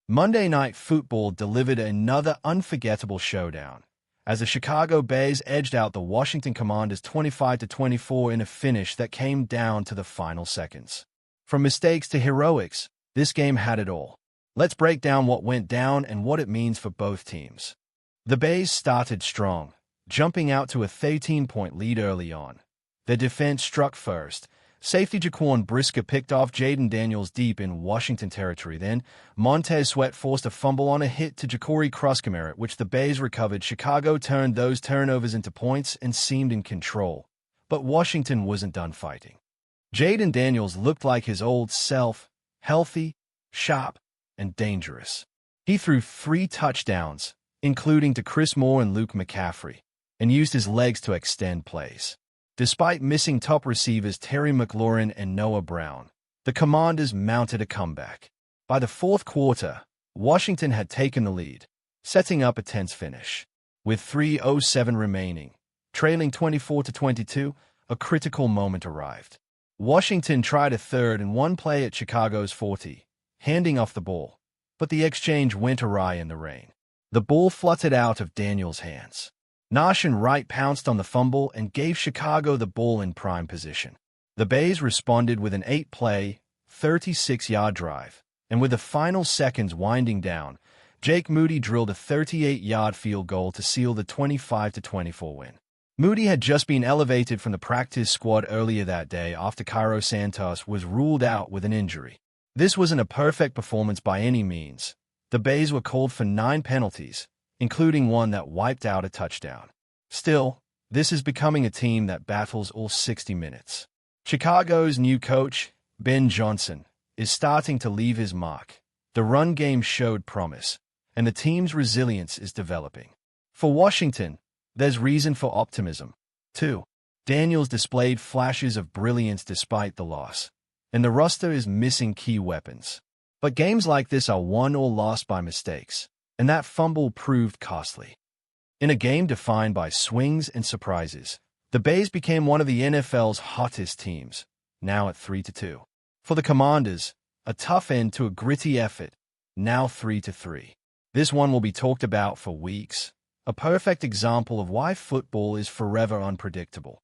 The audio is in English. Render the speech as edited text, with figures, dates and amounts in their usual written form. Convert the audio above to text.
Monday Night Football delivered another unforgettable showdown, as the Chicago Bears edged out the Washington Commanders 25-24 in a finish that came down to the final seconds. From mistakes to heroics, this game had it all. Let's break down what went down and what it means for both teams. The Bears started strong, jumping out to a 13-point lead early on. Their defense struck first. Safety Jaquan Brisker picked off Jayden Daniels deep in Washington territory. Then, Montez Sweat forced a fumble on a hit to Ja'Cory Kruskemer, which the Bears recovered. Chicago turned those turnovers into points and seemed in control. But Washington wasn't done fighting. Jayden Daniels looked like his old self, healthy, sharp, and dangerous. He threw 3 touchdowns, including to Chris Moore and Luke McCaffrey, and used his legs to extend plays. Despite missing top receivers Terry McLaurin and Noah Brown, the Commanders mounted a comeback. By the fourth quarter, Washington had taken the lead, setting up a tense finish. With 3:07 remaining, trailing 24-22, a critical moment arrived. Washington tried a 3rd and 1 play at Chicago's 40, handing off the ball, but the exchange went awry in the rain. The ball fluttered out of Daniels' hands. Nashan Wright pounced on the fumble and gave Chicago the ball in prime position. The Bears responded with an 8-play, 36-yard drive, and with the final seconds winding down, Jake Moody drilled a 38-yard field goal to seal the 25-24 win. Moody had just been elevated from the practice squad earlier that day after Cairo Santos was ruled out with an injury. This wasn't a perfect performance by any means. The Bears were called for 9 penalties, including one that wiped out a touchdown. Still, this is becoming a team that battles all 60 minutes. Chicago's new coach, Ben Johnson, is starting to leave his mark. The run game showed promise, and the team's resilience is developing. For Washington, there's reason for optimism, too. Daniels displayed flashes of brilliance despite the loss, and the roster is missing key weapons. But games like this are won or lost by mistakes, and that fumble proved costly. In a game defined by swings and surprises, the Bears became one of the NFL's hottest teams, now at 3-2. For the Commanders, a tough end to a gritty effort, now 3-3. This one will be talked about for weeks, a perfect example of why football is forever unpredictable.